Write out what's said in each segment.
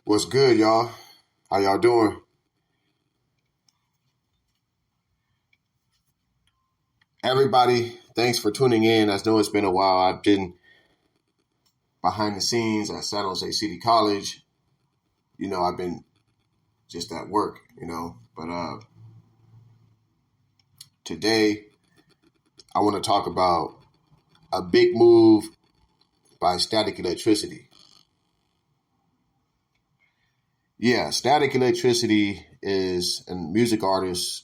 What's good, y'all? How y'all doing? Everybody, thanks for tuning in. I know it's been a while. I've been behind the scenes at San Jose City College. I've been just at work, But today, I want to talk about a big move by Static Electricity. Yeah, Static Electricity is a music artist.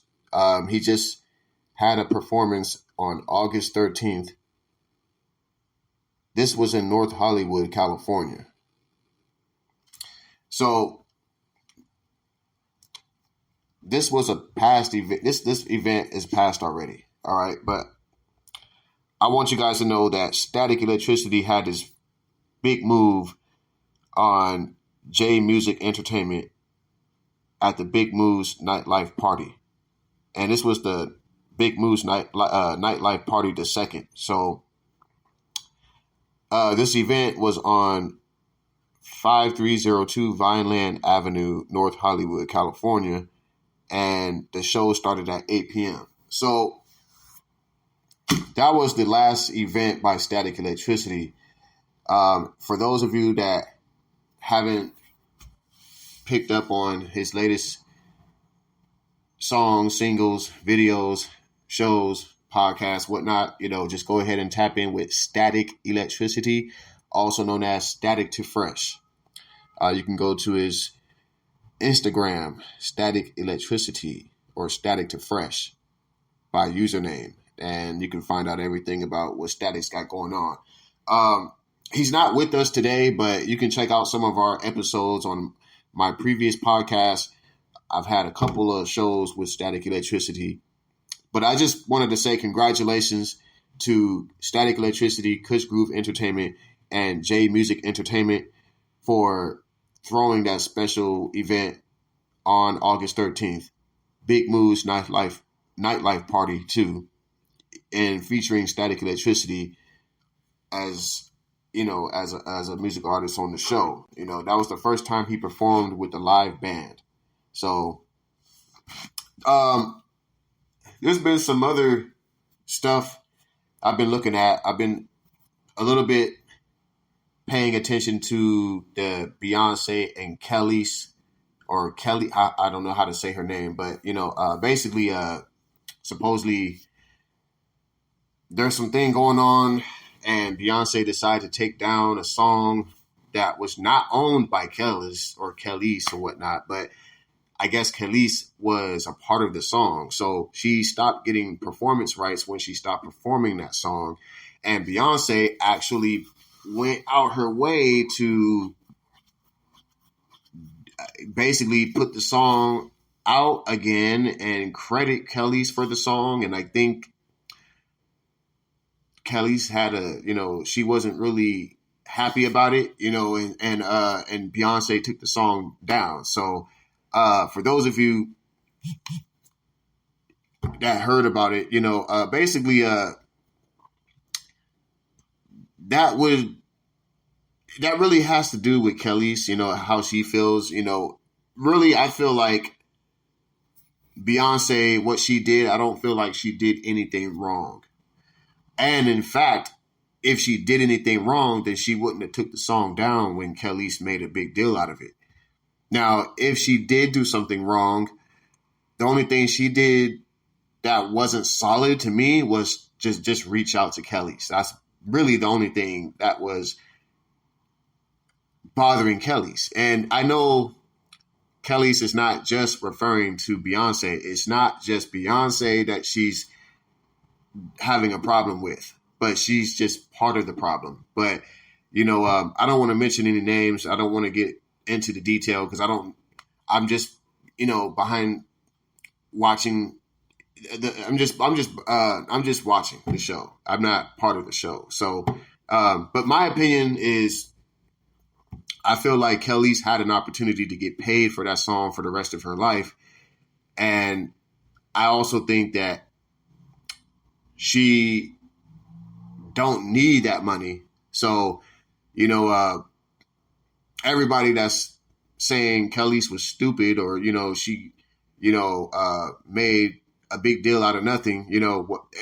He just had a performance on August 13th. This was in North Hollywood, California. So this was a past event. This event is past already. All right. But I want you guys to know that Static Electricity had this big move on J Music Entertainment at the Big Moose Nightlife Party. And this was the Big Moose Nightlife Party the second. So this event was on 5302 Vineland Avenue, North Hollywood, California. And the show started at 8 p.m. So that was the last event by Static Electricity. For those of you that haven't picked up on his latest songs, singles, videos, shows, podcasts, whatnot, just go ahead and tap in with Static Electricity, also known as Static to Fresh. You can go to his Instagram, Static Electricity, or Static to Fresh by username, and you can find out everything about what Static's got going on. He's not with us today, but you can check out some of our episodes on my previous podcast. I've had a couple of shows with Static Electricity, but I just wanted to say congratulations to Static Electricity, Kush Groove Entertainment, and J Music Entertainment for throwing that special event on August 13th, Big Moose Nightlife Party 2, and featuring Static Electricity as a music artist on the show. That was the first time he performed with the live band. So there's been some other stuff I've been looking at. I've been a little bit paying attention to the Beyonce and Kelly's, or Kelly, I don't know how to say her name, but basically supposedly there's something going on, and Beyonce decided to take down a song that was not owned by Kelly's or whatnot, but I guess Kelly's was a part of the song. So she stopped getting performance rights when she stopped performing that song. And Beyonce actually went out her way to basically put the song out again and credit Kelly's for the song. And I think Kelly's had she wasn't really happy about it, and Beyonce took the song down. So for those of you that heard about it, basically that really has to do with Kelly's, how she feels, really, I feel like Beyonce, what she did, I don't feel like she did anything wrong. And in fact, if she did anything wrong, then she wouldn't have took the song down when Kelly's made a big deal out of it. Now, if she did do something wrong, the only thing she did that wasn't solid to me was just reach out to Kelly's. That's really the only thing that was bothering Kelly's. And I know Kelly's is not just referring to Beyonce. It's not just Beyonce that she's having a problem with, but she's just part of the problem. But, I don't want to mention any names. I don't want to get into the detail because I'm just, behind watching I'm just watching the show. I'm not part of the show. So, but my opinion is I feel like Kelly's had an opportunity to get paid for that song for the rest of her life. And I also think that she don't need that money. So, everybody that's saying Kelly's was stupid or, she, made a big deal out of nothing.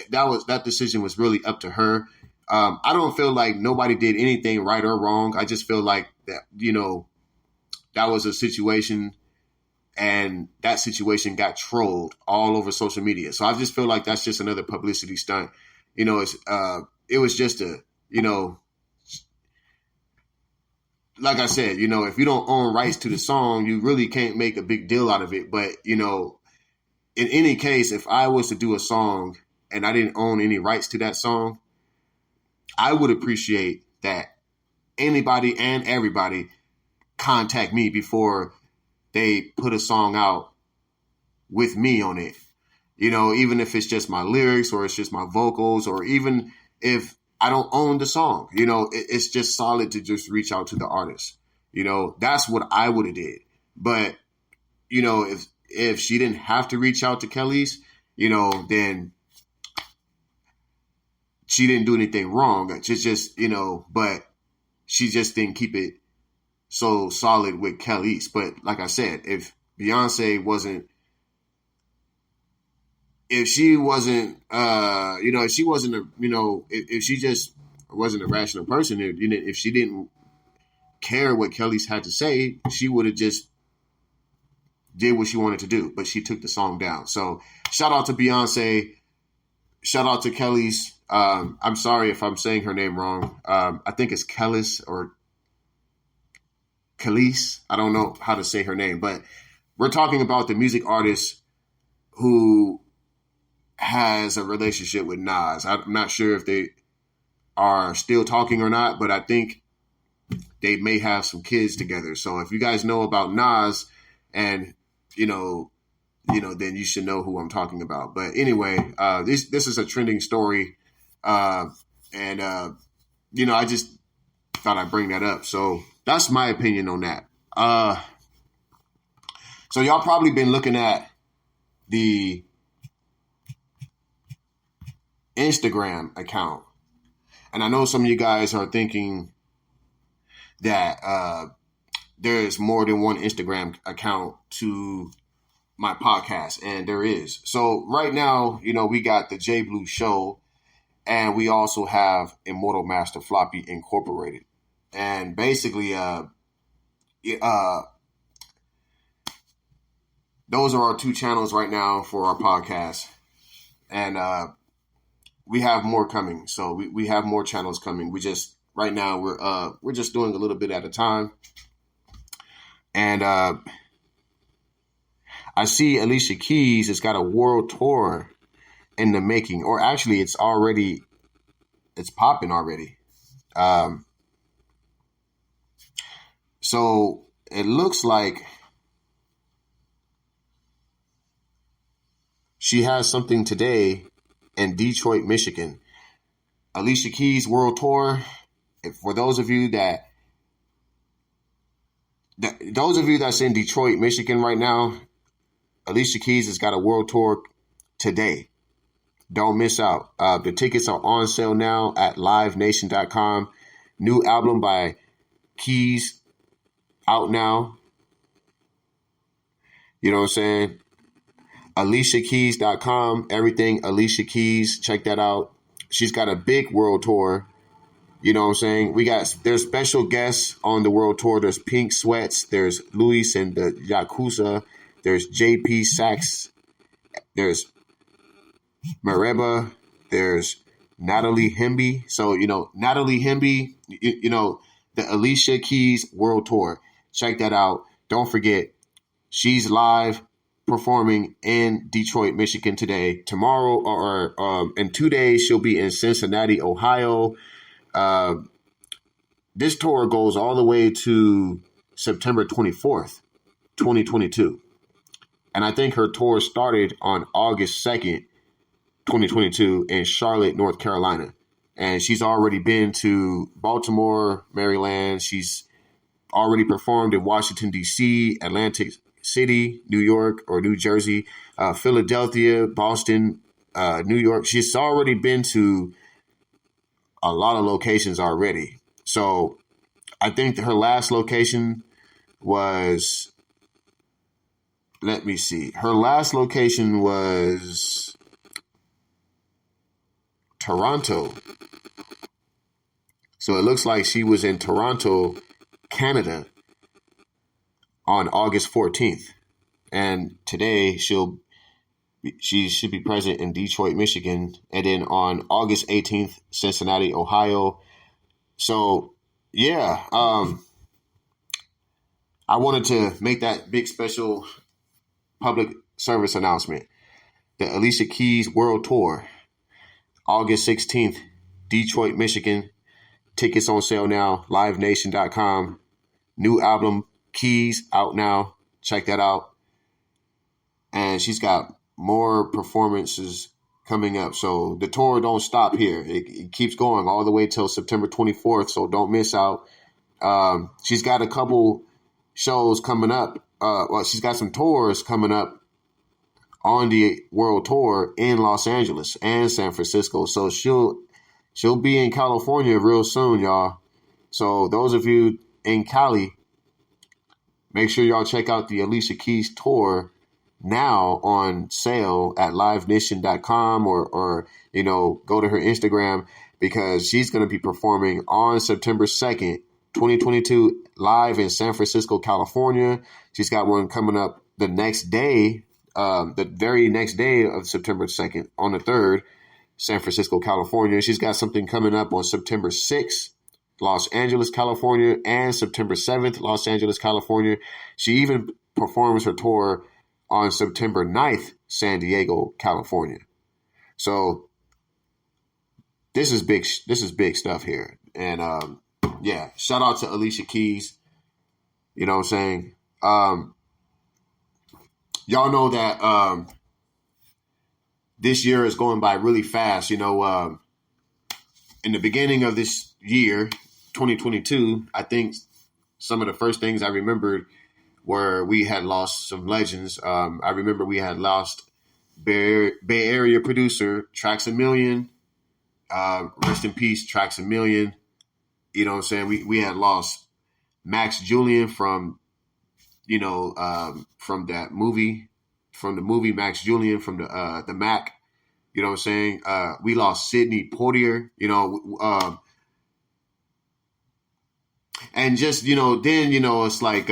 That decision was really up to her. I don't feel like nobody did anything right or wrong. I just feel like that, that was a situation, and that situation got trolled all over social media. So I just feel like that's just another publicity stunt. It was just like I said, if you don't own rights to the song, you really can't make a big deal out of it. But, in any case, if I was to do a song and I didn't own any rights to that song, I would appreciate that anybody and everybody contact me before they put a song out with me on it. Even if it's just my lyrics or it's just my vocals, or even if I don't own the song, it's just solid to just reach out to the artist. That's what I would have did. But, if she didn't have to reach out to Kelly's, then she didn't do anything wrong. It's just, but she just didn't keep it so solid with Kelly's. But like I said, if Beyonce wasn't, if she wasn't, if she wasn't, if she just wasn't a rational person, if she didn't care what Kelly's had to say, she would have just did what she wanted to do. But she took the song down. So shout out to Beyonce. Shout out to Kelly's. I'm sorry if I'm saying her name wrong. I think it's Kellis or Khalees. I don't know how to say her name, but we're talking about the music artist who has a relationship with Nas. I'm not sure if they are still talking or not, but I think they may have some kids together. So if you guys know about Nas and, then you should know who I'm talking about. But anyway, this is a trending story. I just thought I'd bring that up. So that's my opinion on that. So y'all probably been looking at the Instagram account. And I know some of you guys are thinking that there's more than one Instagram account to my podcast, and there is. So right now, we got the JBLUE show, and we also have Immortal Master Floppy Incorporated. And basically, those are our two channels right now for our podcast. And we have more coming. So we have more channels coming. Right now we're just doing a little bit at a time. And I see Alicia Keys has got a world tour in the making, or actually it's popping already. So it looks like she has something today in Detroit, Michigan. Alicia Keys World Tour. For those of you that's in Detroit, Michigan right now, Alicia Keys has got a world tour today. Don't miss out. The tickets are on sale now at livenation.com. New album by Keys out now. You know what I'm saying? AliciaKeys.com. Everything Alicia Keys. Check that out. She's got a big world tour. You know what I'm saying? There's special guests on the world tour. There's Pink Sweats. There's Luis and the Yakuza. There's JP Sax. There's Mereba. There's Natalie Hemby. So, Natalie Hemby, the Alicia Keys World Tour. Check that out. Don't forget, she's live performing in Detroit, Michigan today. Tomorrow, or in 2 days, she'll be in Cincinnati, Ohio. This tour goes all the way to September 24th, 2022. And I think her tour started on August 2nd, 2022 in Charlotte, North Carolina. And she's already been to Baltimore, Maryland. She's already performed in Washington, D.C., Atlantic City, New York or New Jersey, Philadelphia, Boston, New York. She's already been to a lot of locations already. So I think her last location was, let me see. Her last location was Toronto. So it looks like she was in Toronto, Canada on August 14th. And today she should be present in Detroit, Michigan. And then on August 18th, Cincinnati, Ohio. So, yeah, I wanted to make that big special public service announcement. The Alicia Keys World Tour, August 16th, Detroit, Michigan. Tickets on sale now, livenation.com. New album, Keys, out now. Check that out. And she's got more performances coming up. So the tour don't stop here. It keeps going all the way till September 24th. So don't miss out. She's got a couple shows coming up. She's got some tours coming up on the world tour in Los Angeles and San Francisco. So she'll be in California real soon, y'all. So those of you in Cali, make sure y'all check out the Alicia Keys tour now on sale at livenation.com or go to her Instagram, because she's going to be performing on September 2nd, 2022, live in San Francisco, California. She's got one coming up the next day, the very next day of September 2nd, on the 3rd, San Francisco, California. She's got something coming up on September 6th, Los Angeles, California, and September 7th, Los Angeles, California. She even performs her tour on September 9th, San Diego, California. So this is big stuff here. And yeah, shout out to Alicia Keys. You know what I'm saying? Y'all know that this year is going by really fast. In the beginning of this year, 2022, I think some of the first things I remembered were we had lost some legends. I remember we had lost Bay Area producer Trax a Million. Rest in peace, Trax a Million. You know what I'm saying? We had lost Max Julian from that movie, from the movie Max Julian, from the Mac. You know what I'm saying? We lost Sidney Poitier, and just, then, it's like,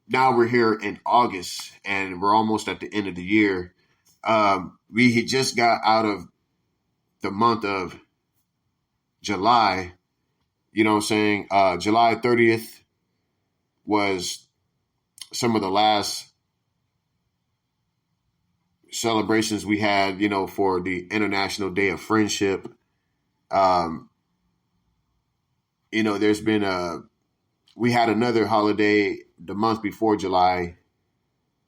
now we're here in August and we're almost at the end of the year. We had just got out of the month of July. You know what I'm saying? July 30th was some of the last celebrations we had, for the International Day of Friendship. There's been we had another holiday the month before July,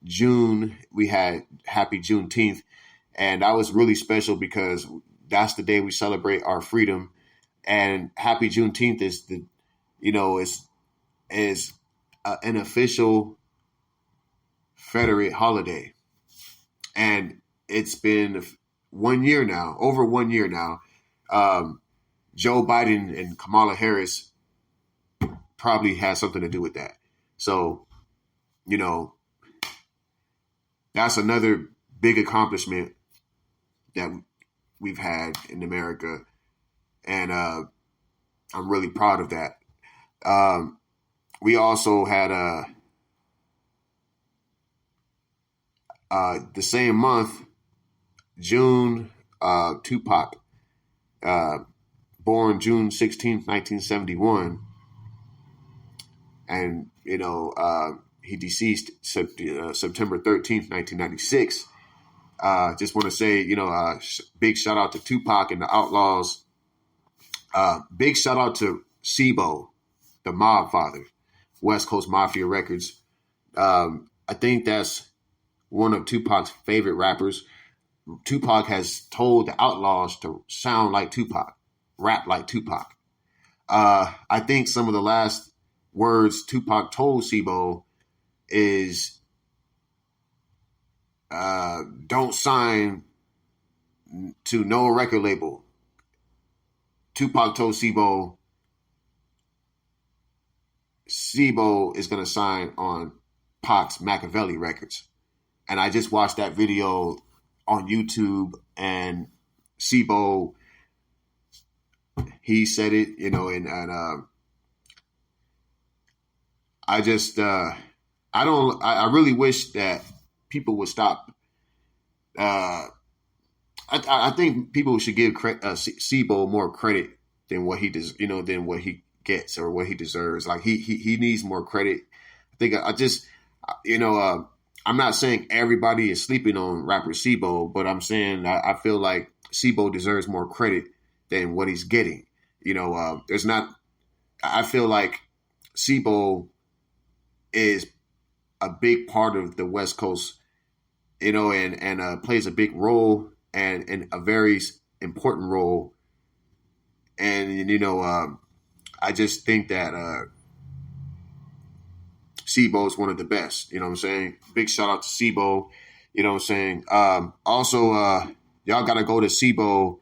June. We had Happy Juneteenth, and that was really special because that's the day we celebrate our freedom. And Happy Juneteenth is an official Confederate holiday. And it's been 1 year now, over 1 year now. Joe Biden and Kamala Harris probably has something to do with that. So, that's another big accomplishment that we've had in America. And I'm really proud of that. We also had the same month, June, Tupac, born June 16th, 1971. And, he deceased September 13th, 1996. Just want to say, big shout out to Tupac and the Outlaws. Big shout out to Sibo, the Mob Father, West Coast Mafia Records. I think that's one of Tupac's favorite rappers. Tupac has told the Outlaws to sound like Tupac, rap like Tupac. I think some of the last words Tupac told Sibo is, don't sign to no record label. Tupac told Sibo, Sibo is going to sign on Pac's Machiavelli Records. And I just watched that video on YouTube, and Sibo, he said it, and I just, I really wish that people would stop. I think people should give Sibo more credit than what he does, than what he gets or what he deserves. Like he needs more credit. I think I'm not saying everybody is sleeping on rapper Sibo, but I'm saying I feel like Sibo deserves more credit than what he's getting. There's not. I feel like Sibo is a big part of the West Coast, and plays a big role and a very important role. And I just think that Sibo is one of the best. You know what I'm saying? Big shout out to Sibo. You know what I'm saying? Also, y'all got to go to Sibo,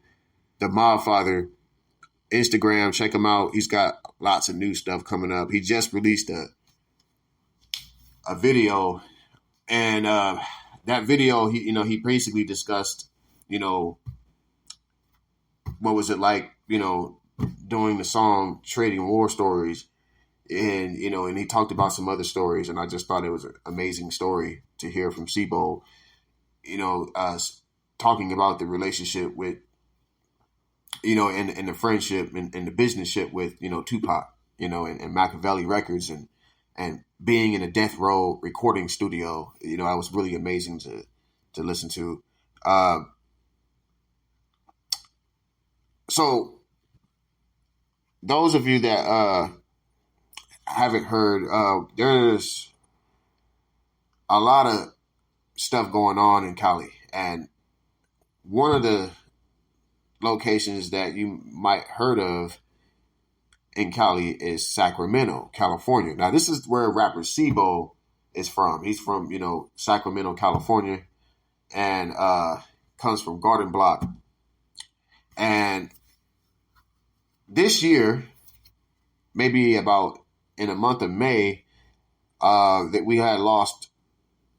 the Mobfather, Instagram. Check him out. He's got lots of new stuff coming up. He just released a video, and that video, he basically discussed, what was it like, doing the song Trading War Stories, and and he talked about some other stories, and I just thought it was an amazing story to hear from Sibo, talking about the relationship with, and the friendship and the businessship with, Tupac, and Machiavelli Records, and being in a Death Row recording studio. I was really amazing to listen to. So those of you that haven't heard, there's a lot of stuff going on in Cali, and one of the locations that you might heard of in Cali is Sacramento, California. Now, this is where rapper Sibo is from. He's from, Sacramento, California, and comes from Garden Block. And this year, maybe about in the month of May, that we had lost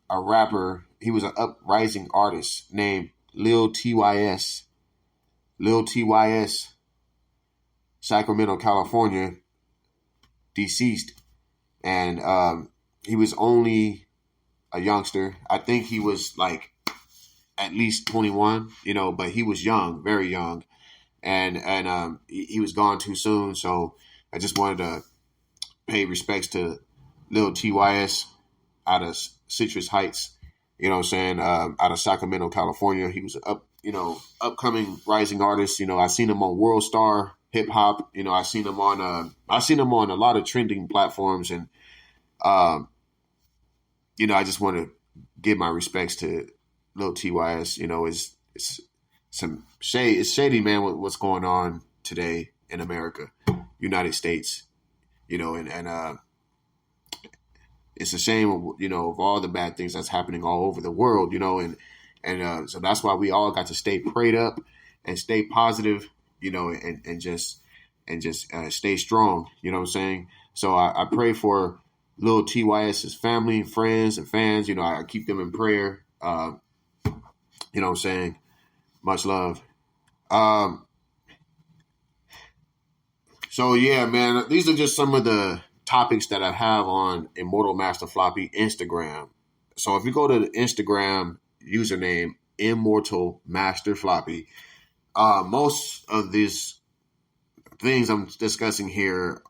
a rapper. He was an uprising artist named Lil TYS. Lil TYS, Sacramento, California, deceased. And he was only a youngster. I think he was like at least 21, but he was young, very young. And he was gone too soon. So I just wanted to pay respects to Lil TYS out of Citrus Heights, out of Sacramento, California. He was upcoming rising artist. I seen him on World Star Hip Hop. I seen him on a lot of trending platforms, and I just want to give my respects to Lil TYS. It's some shade. It's shady, man. What's going on today in America, United States? And it's a shame, of all the bad things that's happening all over the world, and so that's why we all got to stay prayed up and stay positive, and just stay strong. You know what I'm saying? So I pray for Lil TYS's family, friends, and fans. I keep them in prayer. You know what I'm saying? Much love. So yeah, man, these are just some of the topics that I have on Immortal Master Floppy Instagram. So if you go to the Instagram username Immortal Master Floppy, most of these things I'm discussing here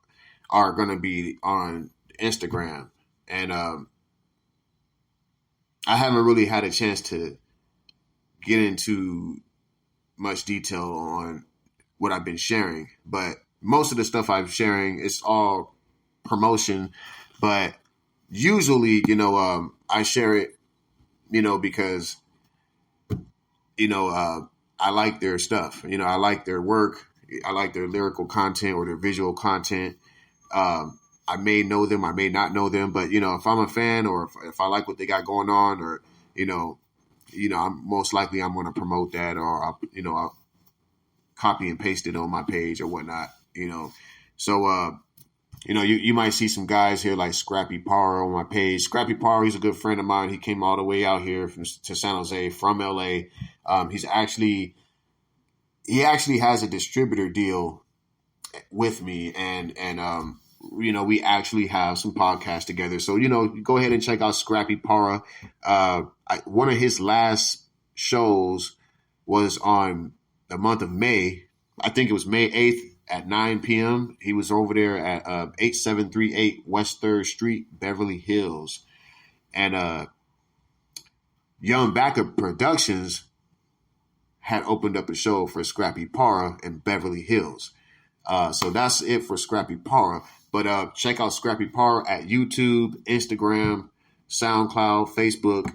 are going to be on Instagram, and I haven't really had a chance to get into much detail on what I've been sharing, but most of the stuff I'm sharing is all promotion, but usually, I share it, because, I like their stuff. I like their work. I like their lyrical content or their visual content. I may know them, I may not know them, but, if I'm a fan or if I like what they got going on, or, I'm most likely I'm going to promote that, or I'll copy and paste it on my page or whatnot, So you might see some guys here like Scrappy Parr on my page. Scrappy Parr, he's a good friend of mine. He came all the way out here to San Jose from LA. He actually has a distributor deal with me, and we actually have some podcasts together. So go ahead and check out Scrappy Parra. One of his last shows was on the month of May. I think it was May 8th at 9 p.m. He was over there at 8738 West 3rd Street, Beverly Hills. And Young Backup Productions had opened up a show for Scrappy Parra in Beverly Hills. So that's it for Scrappy Parra. But check out Scrappy Parra at YouTube, Instagram, SoundCloud, Facebook,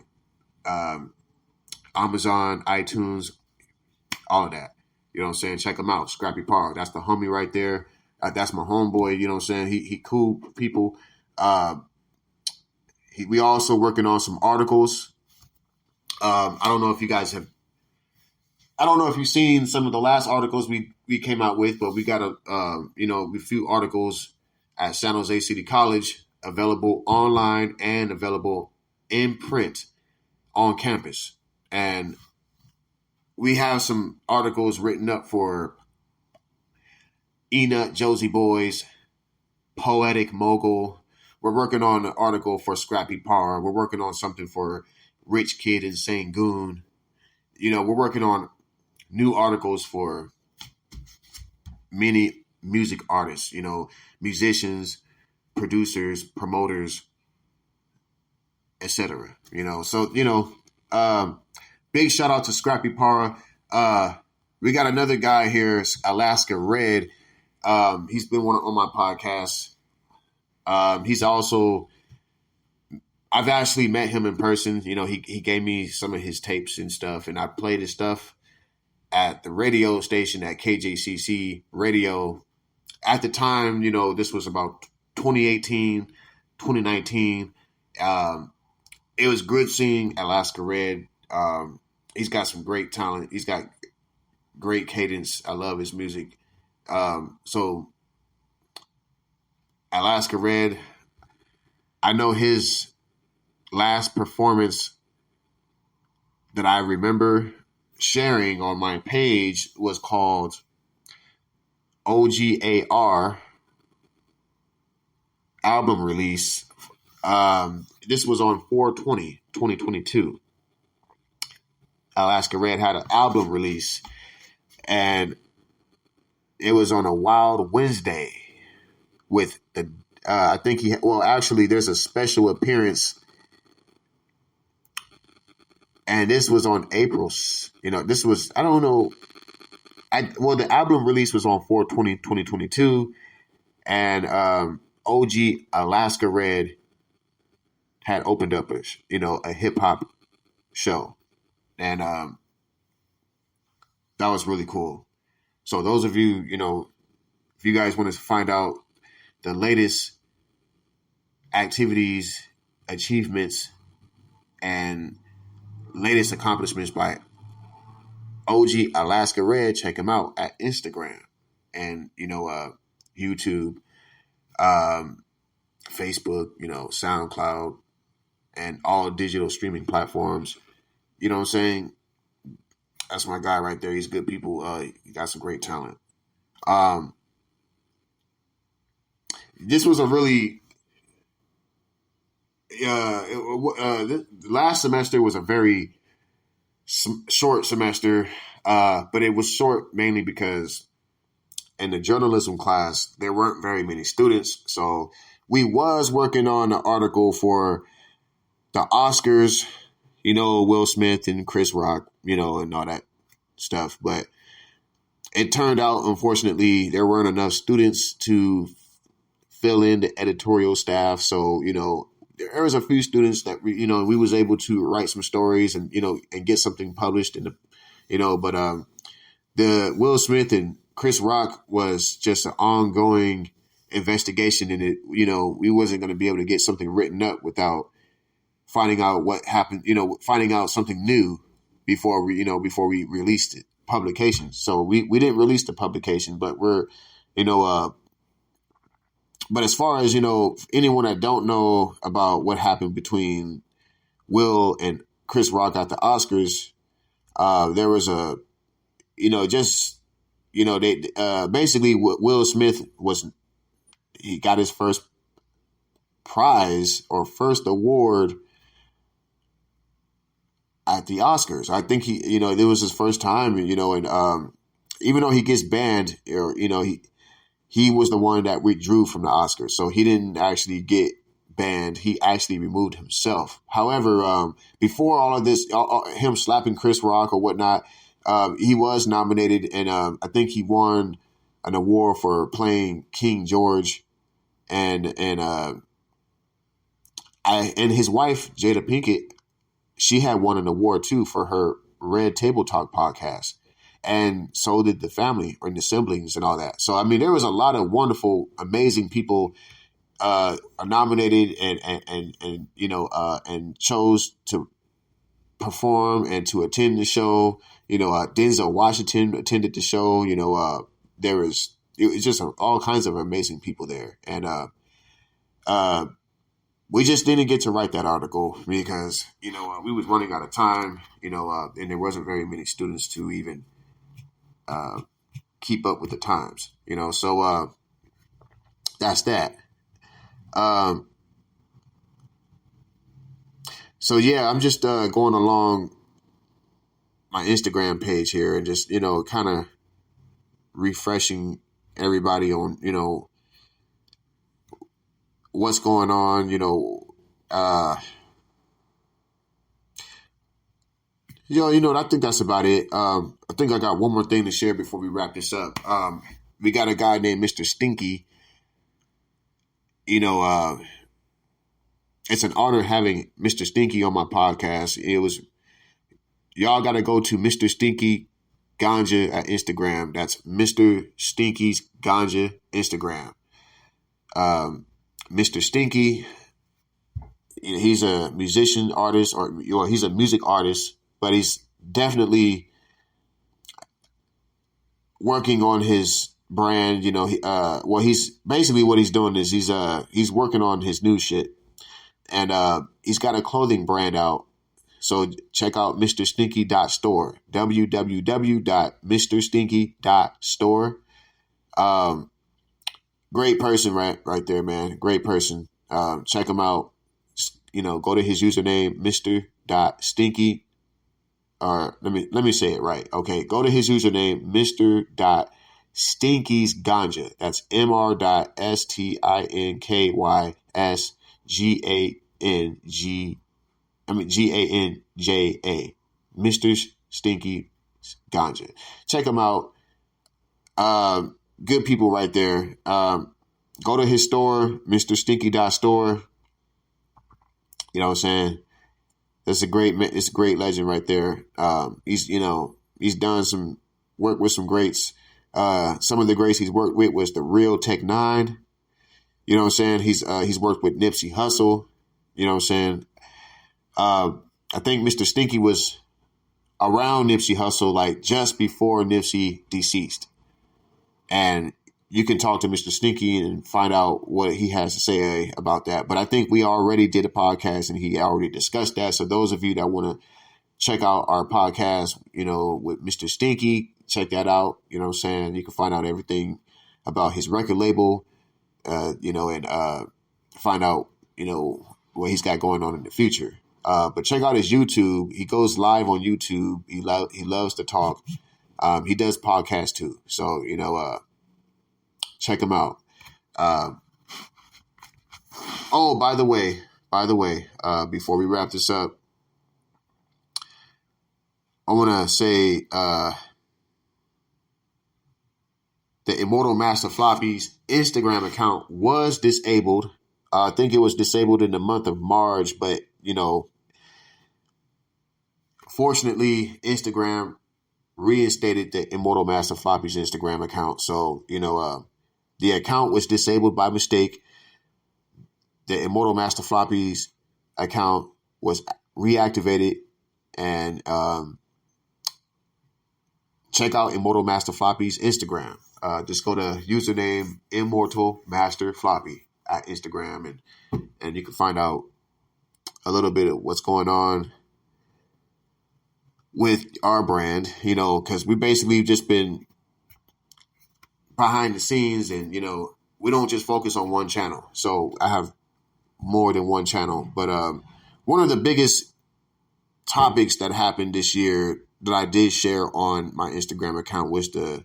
Amazon, iTunes, all of that. You know what I'm saying? Check him out, Scrappy Parra. That's the homie right there. That's my homeboy. You know what I'm saying? He cool people. We also working on some articles. I don't know if you've seen some of the last articles we came out with, but we got a few articles at San Jose City College available online and available in print on campus. And we have some articles written up for Enut Josie Boys, Poetic Mogul. We're working on an article for Scrappy Parra. We're working on something for Rich Kid and Sangoon. We're working on new articles for many music artists, musicians, producers, promoters, etc. Big shout out to Scrappy Parra. We got another guy here, Alaska Red. He's been on my podcast. I've actually met him in person. He gave me some of his tapes and stuff, and I played his stuff at the radio station at KJCC Radio. At the time, this was about 2018, 2019. It was good seeing Alaska Red. He's got some great talent. He's got great cadence. I love his music. So Alaska Red, I know his last performance that I remember sharing on my page was called OGAR album release. This was on 4/20/2022. Alaska Red had an album release, and it was on a Wild Wednesday with the there's a special appearance, and this was on April. This was, I don't know. The album release was on 4/20/2022, and OG Alaska Red had opened up a hip hop show, and that was really cool. So those of you, if you guys want to find out the latest activities, achievements, and latest accomplishments by OG Alaska Red, check him out at Instagram and YouTube, Facebook, SoundCloud, and all digital streaming platforms. You know what I'm saying? That's my guy right there. He's good people. He got some great talent. This was a really last semester was a very short semester, but it was short mainly because in the journalism class there weren't very many students. So we was working on an article for the Oscars, Will Smith and Chris Rock, and all that stuff. But it turned out, unfortunately, there weren't enough students to fill in the editorial staff. So, there was a few students that we was able to write some stories and, and get something published in but the Will Smith and Chris Rock was just an ongoing investigation, and it, we wasn't going to be able to get something written up without finding out what happened, finding out something new before we released it, publication. So we didn't release the publication, but we're, But as far as, anyone that don't know about what happened between Will and Chris Rock at the Oscars, there was they basically Will Smith he got his first prize or first award at the Oscars. I think it was his first time, and even though he gets banned, or, he was the one that withdrew from the Oscars. So he didn't actually get banned. He actually removed himself. However, before all of this, him slapping Chris Rock or whatnot, he was nominated, and I think he won an award for playing King George, and his wife Jada Pinkett, she had won an award too for her Red Table Talk podcast, and so did the family or the siblings and all that. So I mean, there was a lot of wonderful, amazing people nominated and chose to perform and to attend the show. Denzel Washington attended the show. It was just all kinds of amazing people there, and we just didn't get to write that article because we was running out of time. And there wasn't very many students to even keep up with the times. So that's that. So yeah, I'm just going along my Instagram page here and just kind of refreshing everybody on what's going on. I think that's about it. I think I got one more thing to share before we wrap this up. We got a guy named Mr. Stinky. It's an honor having Mr. Stinky on my podcast. Y'all got to go to Mr. Stinky Ganja at Instagram. That's Mr. Stinky's Ganja Instagram. Mr. Stinky, he's a musician, artist, or he's a music artist, but he's definitely working on his brand. He's basically what he's doing is he's working on his new shit, and he's got a clothing brand out. So check out mrstinky.store, www.mrstinky.store. Great person right there, man. Great person. Check him out. Go to his username, Mr.Stinky. Or let me say it right. Okay, go to his username, Mr.Stinky's Ganja. That's Ganja. Mr. Stinky Ganja. Check him out. Good people right there. Go to his store, mrstinky.store. You know what I'm saying? It's a great legend right there. He's done some work with some greats. Some of the greats he's worked with was the Real Tech 9. You know what I'm saying? He's worked with Nipsey Hussle. You know what I'm saying? I think Mr. Stinky was around Nipsey Hussle like just before Nipsey deceased. And you can talk to Mr. Stinky and find out what he has to say about that. But I think we already did a podcast and he already discussed that. So those of you that want to check out our podcast, with Mr. Stinky, check that out. You know what I'm saying? You can find out everything about his record label, and find out, what he's got going on in the future. But check out his YouTube. He goes live on YouTube. He loves to talk. He does podcasts too. So, check him out. By the way, before we wrap this up, I want to say the Immortal Master Floppy's Instagram account was disabled. I think it was disabled in the month of March, but, fortunately, Instagram reinstated the Immortal Master Floppy's Instagram account. So, the account was disabled by mistake. The Immortal Master Floppy's account was reactivated, and check out Immortal Master Floppy's Instagram. Just go to username Immortal Master Floppy at Instagram, and you can find out a little bit of what's going on with our brand, because we basically just been behind the scenes, and, we don't just focus on one channel. So I have more than one channel. But one of the biggest topics that happened this year that I did share on my Instagram account was the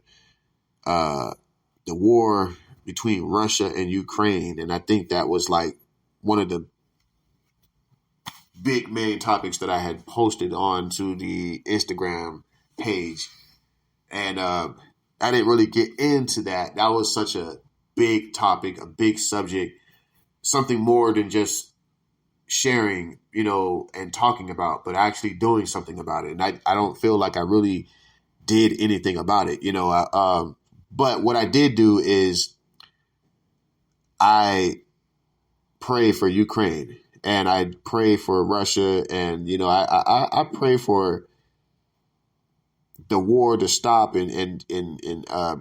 war between Russia and Ukraine. And I think that was like one of the big main topics that I had posted onto the Instagram page. And I didn't really get into that. That was such a big topic, a big subject, something more than just sharing, and talking about, but actually doing something about it. And I don't feel like I really did anything about it, but what I did do is I pray for Ukraine, and I pray for Russia, and, I pray for the war to stop and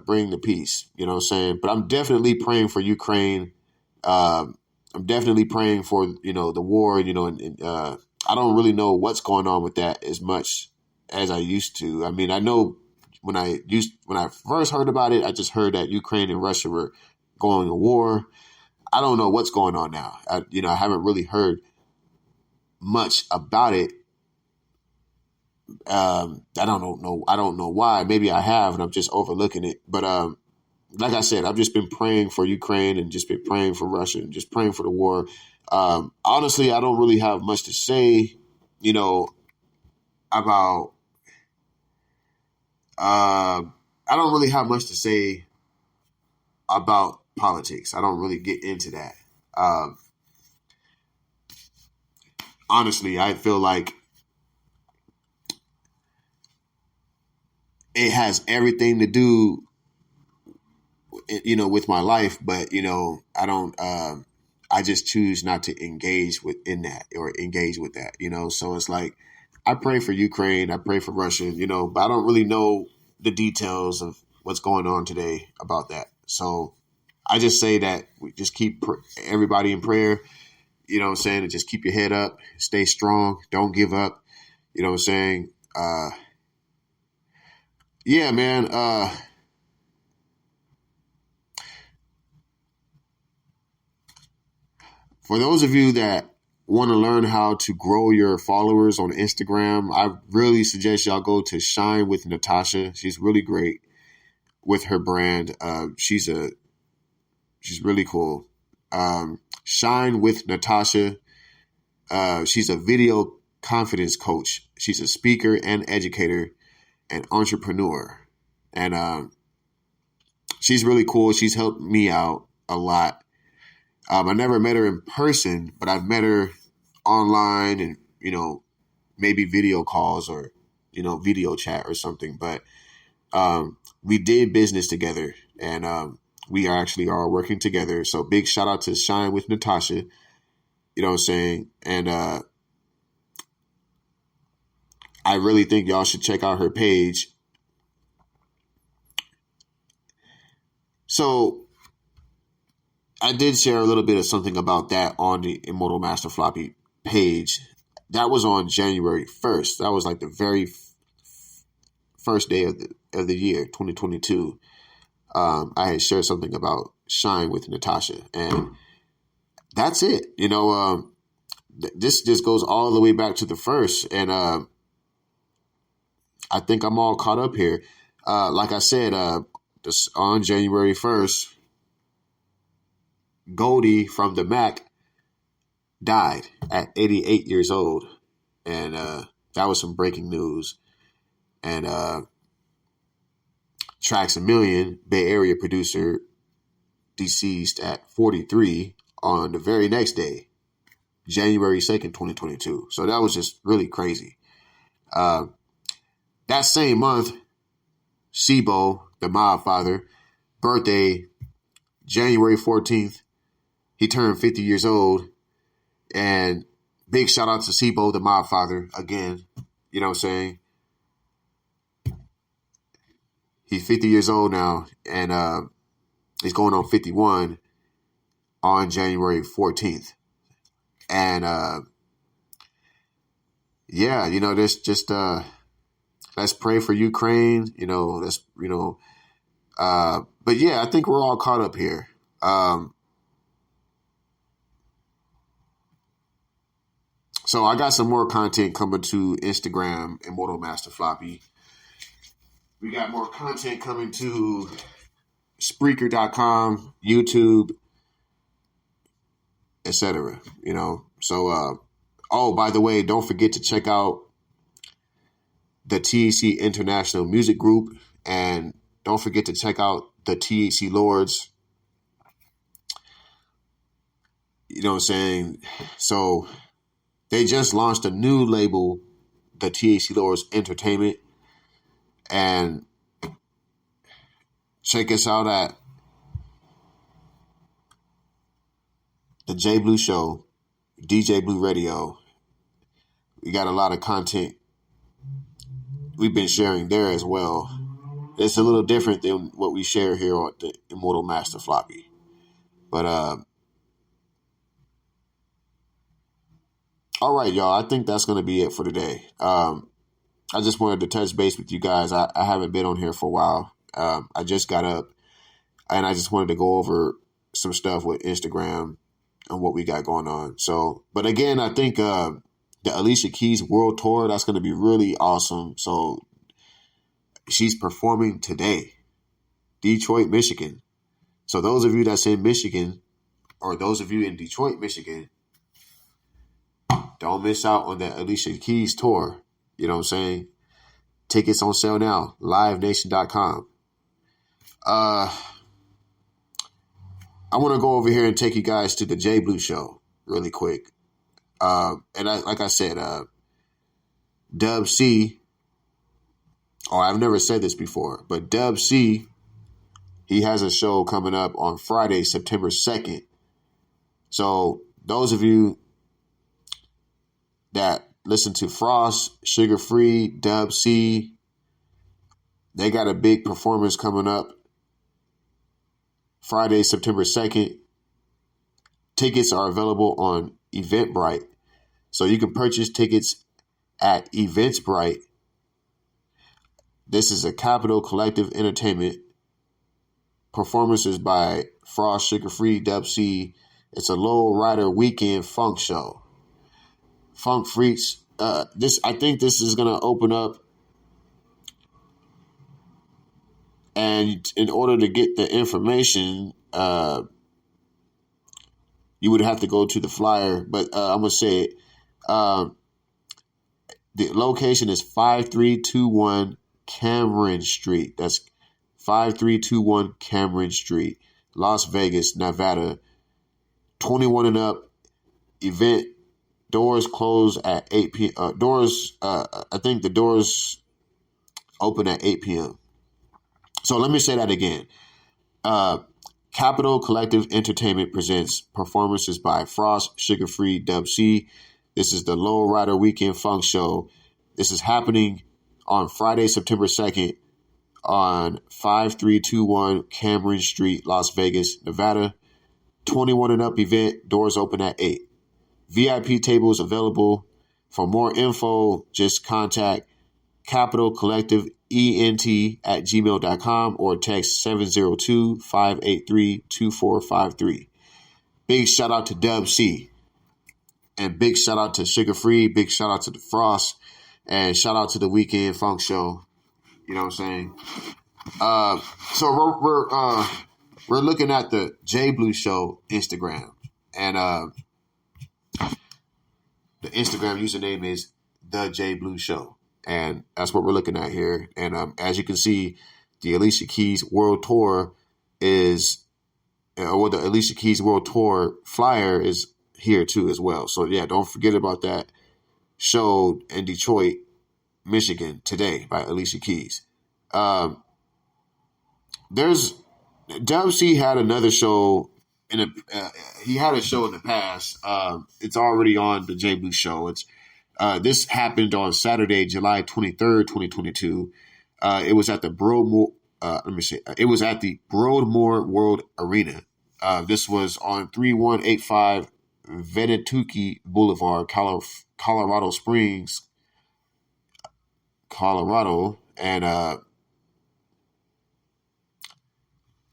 bring the peace, you know what I'm saying? But I'm definitely praying for Ukraine. I'm definitely praying for, the war, and I don't really know what's going on with that as much as I used to. I mean, I know when I first heard about it, I just heard that Ukraine and Russia were going to war. I don't know what's going on now. I haven't really heard much about it. I don't know why. Maybe I have, and I'm just overlooking it. But like I said, I've just been praying for Ukraine and just been praying for Russia and just praying for the war. Honestly, I don't really have much to say, about. I don't really have much to say about politics. I don't really get into that. Honestly, I feel like it has everything to do, with my life, but, I don't, I just choose not to engage with that, so it's like, I pray for Ukraine, I pray for Russia, but I don't really know the details of what's going on today about that. So I just say that we just keep everybody in prayer, and just keep your head up, stay strong, don't give up, yeah, man. For those of you that want to learn how to grow your followers on Instagram, I really suggest y'all go to Shine with Natasha. She's really great with her brand. She's really cool. Shine with Natasha. She's a video confidence coach. She's a speaker and educator and entrepreneur. And she's really cool. She's helped me out a lot. I never met her in person, but I've met her online and, maybe video calls or, video chat or something. But we did business together, and we actually are working together. So big shout out to Shine with Natasha, you know what I'm saying? And I really think y'all should check out her page. So I did share a little bit of something about that on the Immortal Master Floppy page. That was on January 1st. That was like the very first day of the year, 2022. I had shared something about Shine with Natasha, and that's it. This just goes all the way back to the first, and I think I'm all caught up here. Like I said, on January 1st, Goldie from the Mac died at 88 years old. And that was some breaking news. And Tracks a Million, Bay Area producer, deceased at 43 on the very next day, January 2nd, 2022. So that was just really crazy. That same month, Sibo, the Mob Father, birthday, January 14th, he turned 50 years old. And big shout out to Sibo, the Mob Father, again, you know what I'm saying? He's 50 years old now, and he's going on 51 on January 14th. And yeah, this just let's pray for Ukraine. But yeah, I think we're all caught up here. So I got some more content coming to Instagram, Immortal Master Floppy. We got more content coming to Spreaker.com, YouTube, etc. So, by the way, don't forget to check out the THC International Music Group, and don't forget to check out the THC Lords. You know what I'm saying? So they just launched a new label, the THC Lords Entertainment, and check us out at the JBLUE Show, DJ Blue Radio. We got a lot of content we've been sharing there as well. It's a little different than what we share here on the Immortal Master Floppy. But, all right, y'all. I think that's going to be it for today. I just wanted to touch base with you guys. I haven't been on here for a while. I just got up, and I just wanted to go over some stuff with Instagram and what we got going on. So, but again, I think the Alicia Keys World Tour, that's going to be really awesome. So she's performing today, Detroit, Michigan. So those of you that's in Michigan, or those of you in Detroit, Michigan, don't miss out on the Alicia Keys tour. You know what I'm saying? Tickets on sale now, livenation.com. I want to go over here and take you guys to the JBLUE Show really quick. Like I said, Dub C, I've never said this before, but Dub C, he has a show coming up on Friday, September 2nd. So those of you that listen to Frost, Sugar Free, Dub C, they got a big performance coming up Friday, September 2nd. Tickets are available on Eventbrite. So you can purchase tickets at Eventbrite. This is a Capital Collective Entertainment. Performances by Frost, Sugar Free, Dub C. It's a Low Rider weekend funk show. Funk Freaks. I think this is going to open up. And in order to get the information, you would have to go to the flyer. But I'm going to say it. The location is 5321 Cameron Street. That's 5321 Cameron Street, Las Vegas, Nevada. 21 and up. Event. Doors close at 8 p.m. I think the doors open at 8 p.m. So let me say that again. Capital Collective Entertainment presents performances by Frost, Sugar Free, Dub C. This is the Low Rider Weekend Funk Show. This is happening on Friday, September 2nd on 5321 Cameron Street, Las Vegas, Nevada. 21 and up event. Doors open at 8. VIP tables available. For more info, just contact Capital Collective ENT@gmail.com or text 702-583-2453. Big shout out to Dub C. And big shout out to Sugar Free. Big shout out to the Frost. And shout out to the Weekend Funk Show. You know what I'm saying? So we're looking at the JBLUE Show Instagram. And the Instagram username is the JBLUE Show. And that's what we're looking at here. And as you can see, the Alicia Keys World Tour is, or the Alicia Keys World Tour flyer is here too as well. So yeah, don't forget about that show in Detroit, Michigan today by Alicia Keys. There's Dub C had another show he had a show in the past. It's already on the JBLUE Show. This happened on Saturday, July 23rd, 2022. It was at the let me see. It was at the Broadmoor World Arena. This was on 3185 Venatuki Boulevard, Colorado Springs, Colorado. And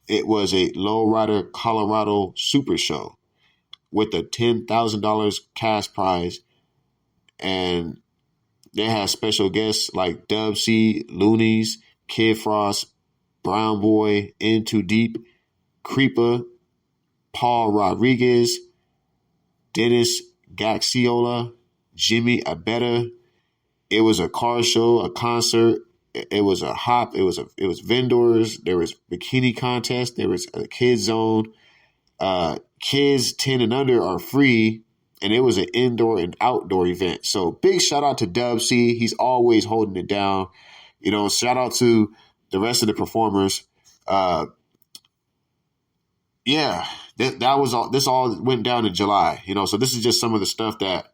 it was a Lowrider Colorado Super Show with a $10,000 cash prize. And they had special guests like Dub C, Loonies, Kid Frost, Brown Boy, In Too Deep, Creeper, Paul Rodriguez, Dennis Gaxiola, Jimmy Abetta. It was a car show, a concert. It was a hop. It was vendors. There was bikini contest. There was a kids zone. Kids 10 and under are free, and it was an indoor and outdoor event. So big shout out to Dub C. He's always holding it down. Shout out to the rest of the performers. That was all. This all went down in July. So this is just some of the stuff that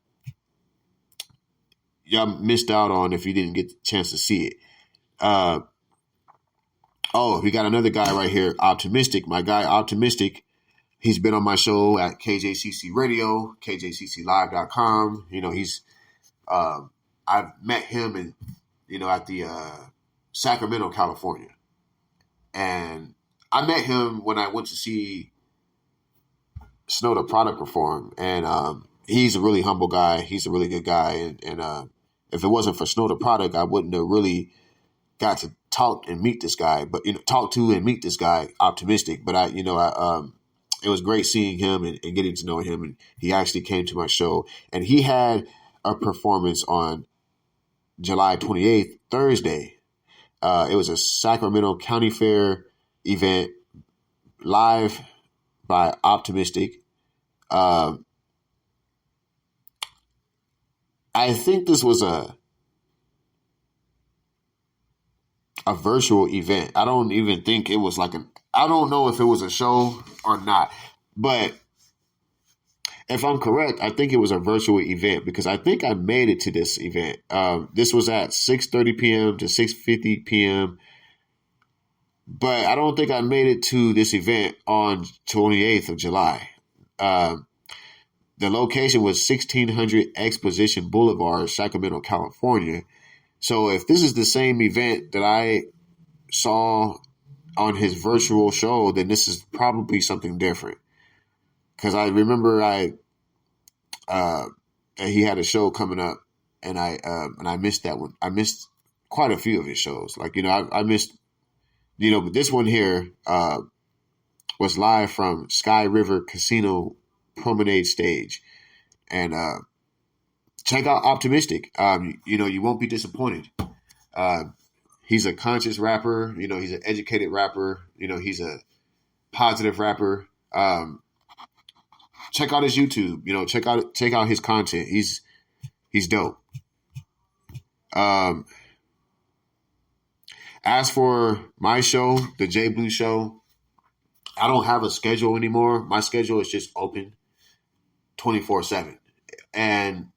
y'all missed out on if you didn't get the chance to see it. We got another guy right here, Optimistic. My guy, Optimistic. He's been on my show at KJCC Radio, KJCClive.com. I've met him at the Sacramento, California. And I met him when I went to see Snow the Product perform. And he's a really humble guy. He's a really good guy. And if it wasn't for Snow the Product, I wouldn't have really got to talk and meet this guy. But talk to and meet this guy, Optimistic. But it was great seeing him and getting to know him. And he actually came to my show. And he had a performance on July 28th, Thursday. It was a Sacramento County Fair event, live by Optimistic. I think this was a virtual event. I don't even think it was I don't know if it was a show or not, but if I'm correct, I think it was a virtual event because I think I made it to this event. This was at 6:30 p.m. to 6:50 p.m., but I don't think I made it to this event on 28th of July. The location was 1600 Exposition Boulevard, Sacramento, California. So if this is the same event that I saw on his virtual show, then this is probably something different. Because I remember he had a show coming up, and I missed that one. I missed quite a few of his shows. I missed, but this one here was live from Sky River Casino Promenade Stage, and check out Optimistic. You won't be disappointed. He's a conscious rapper. He's an educated rapper. He's a positive rapper. Check out his YouTube. Check out his content. He's dope. As for my show, the JBLUE show, I don't have a schedule anymore. My schedule is just open 24/7, and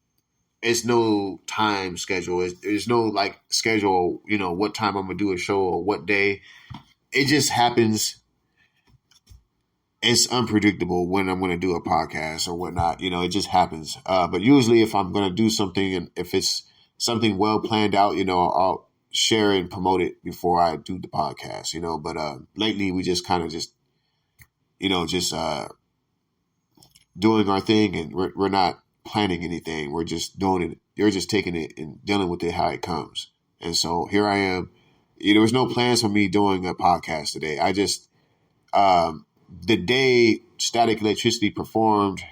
it's no time schedule. There's no schedule, what time I'm going to do a show or what day. It just happens. It's unpredictable when I'm going to do a podcast or whatnot. It just happens. But usually if I'm going to do something and if it's something well planned out, I'll share and promote it before I do the podcast, But lately we just kind of doing our thing, and we're not planning anything. We're just doing it. You're just taking it and dealing with it how it comes. And so here I am. There was no plans for me doing a podcast today. I just, the day Static Electricity performed,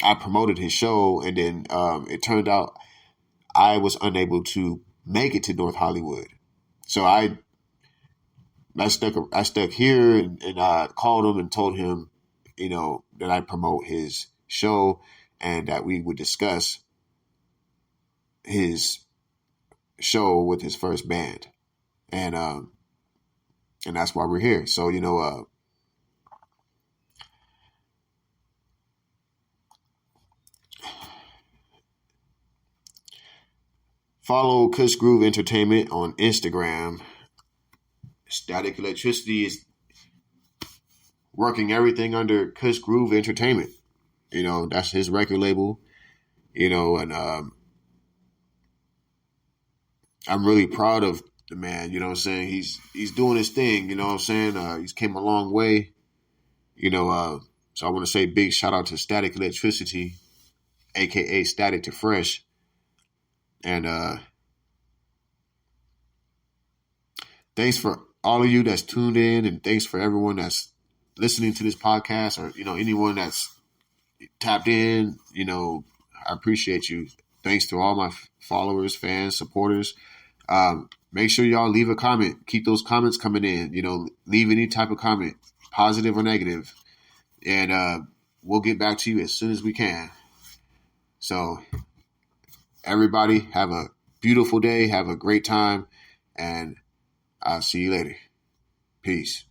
I promoted his show, and then it turned out I was unable to make it to North Hollywood. So I stuck here, and I called him and told him, that I promote his show and that we would discuss his show with his first band. And that's why we're here. So, follow Kush Groove Entertainment on Instagram. Static Electricity is working everything under Kush Groove Entertainment. You know, that's his record label. You know, and I'm really proud of the man. You know what I'm saying? He's doing his thing. You know what I'm saying? He's came a long way. You know, so I want to say big shout out to Static Electricity, aka Static to Fresh, and thanks for all of you that's tuned in, and thanks for everyone that's listening to this podcast, or you know anyone that's tapped in. You know, I appreciate you. Thanks to all my followers, fans, supporters. Make sure y'all leave a comment. Keep those comments coming in. You know, leave any type of comment, positive or negative, and we'll get back to you as soon as we can. So, everybody, have a beautiful day. Have a great time, and I'll see you later. Peace.